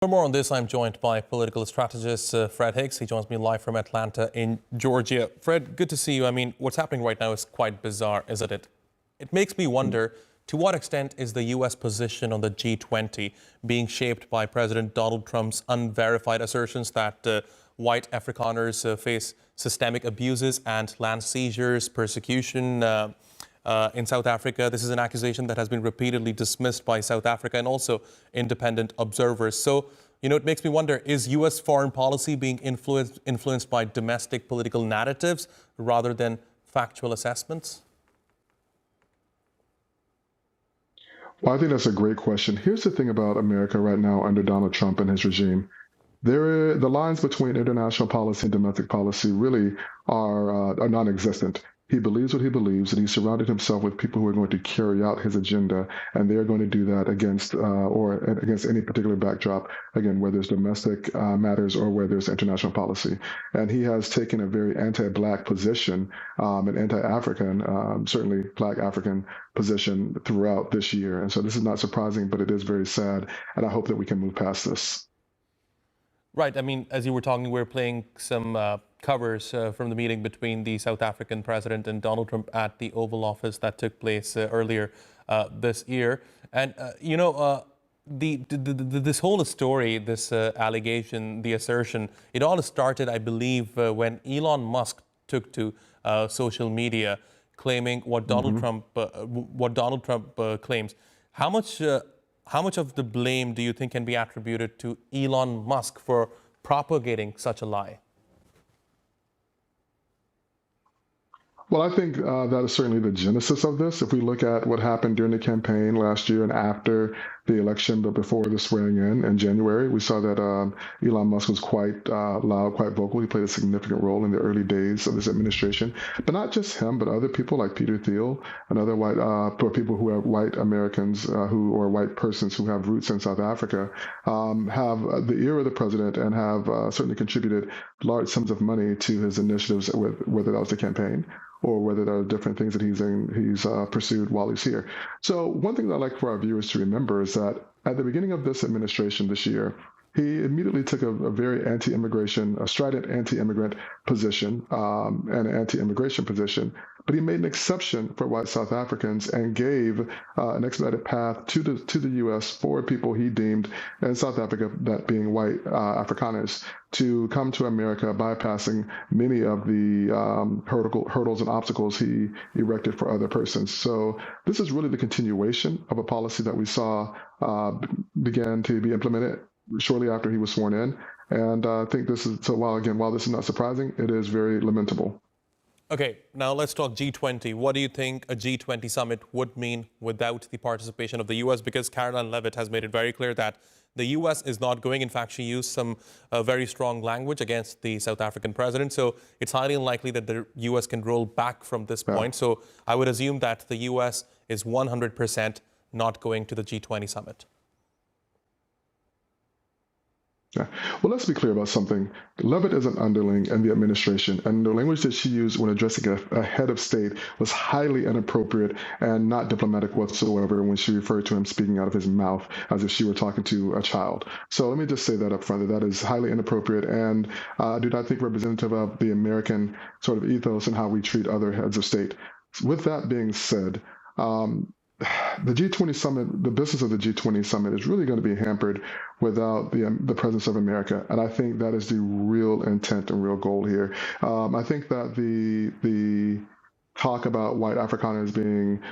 For more on this, I'm joined by political strategist Fred Hicks. He joins me live from Atlanta in Georgia. Fred, good to see you. I mean, what's happening right now is quite bizarre, isn't it? It makes me wonder, to what extent is the U.S. position on the G20 being shaped by President Donald Trump's unverified assertions that white Afrikaners face systemic abuses and land seizures, persecution in South Africa? This is an accusation that has been repeatedly dismissed by South Africa and also independent observers. So, it makes me wonder, is U.S. foreign policy being influenced by domestic political narratives rather than factual assessments? Well, I think that's a great question. Here's the thing about America right now under Donald Trump and his regime. The lines between international policy and domestic policy really are non-existent. He believes what he believes, and he's surrounded himself with people who are going to carry out his agenda, and they're going to do that against any particular backdrop, again, whether it's domestic matters or whether it's international policy. And he has taken a very anti-Black position, an anti-African, certainly Black African position throughout this year. And so this is not surprising, but it is very sad, and I hope that we can move past this. Right. I mean, as you were talking, we were playing some covers from the meeting between the South African president and Donald Trump at the Oval Office that took place earlier this year. And, this whole story, this allegation, the assertion, it all started, I believe, when Elon Musk took to social media claiming what Donald Trump claims. How much of the blame do you think can be attributed to Elon Musk for propagating such a lie? Well, I think that is certainly the genesis of this. If we look at what happened during the campaign last year and after the election, but before the swearing in January, we saw that Elon Musk was quite loud, quite vocal. He played a significant role in the early days of this administration. But not just him, but other people like Peter Thiel and other people who are white Americans or white persons who have roots in South Africa have the ear of the president and have certainly contributed large sums of money to his initiatives, whether that was the campaign or whether there are different things that he's pursued while he's here. So one thing that I'd like for our viewers to remember is that at the beginning of this administration this year, he immediately took a very anti-immigration, a strident anti-immigrant position and an anti-immigration position, but he made an exception for white South Africans and gave an expedited path to the U.S. for people he deemed in South Africa, that being white Afrikaners, to come to America, bypassing many of the hurdles and obstacles he erected for other persons. So this is really the continuation of a policy that we saw began to be implemented shortly after he was sworn in. And I think this is, so while this is not surprising, it is very lamentable. Okay, now let's talk G20. What do you think a G20 summit would mean without the participation of the U.S.? Because Caroline Leavitt has made it very clear that the U.S. is not going. In fact, she used some very strong language against the South African president. So it's highly unlikely that the U.S. can roll back from this point. So I would assume that the U.S. is 100% not going to the G20 summit. Yeah. Well, let's be clear about something. Leavitt is an underling in the administration, and the language that she used when addressing a head of state was highly inappropriate and not diplomatic whatsoever when she referred to him speaking out of his mouth as if she were talking to a child. So let me just say that up front, that is highly inappropriate and I do not think representative of the American sort of ethos and how we treat other heads of state. With that being said, the G20 summit, the business of the G20 summit is really going to be hampered without the presence of America. And I think that is the real intent and real goal here. I think that the talk about white Afrikaners being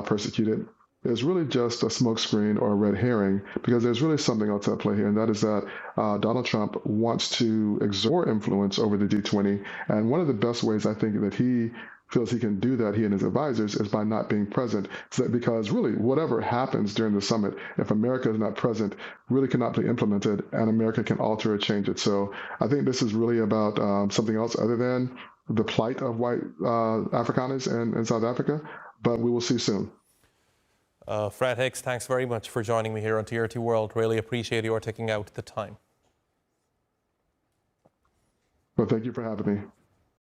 persecuted is really just a smokescreen or a red herring, because there's really something else at play here, and that is that Donald Trump wants to exert influence over the G20. And one of the best ways I think that he feels he can do that, he and his advisors, is by not being present. So because really whatever happens during the summit, if America is not present, really cannot be implemented, and America can alter or change it. So I think this is really about something else other than the plight of white Afrikaners in South Africa, but we will see soon. Fred Hicks, thanks very much for joining me here on TRT World. Really appreciate your taking out the time. Well, thank you for having me.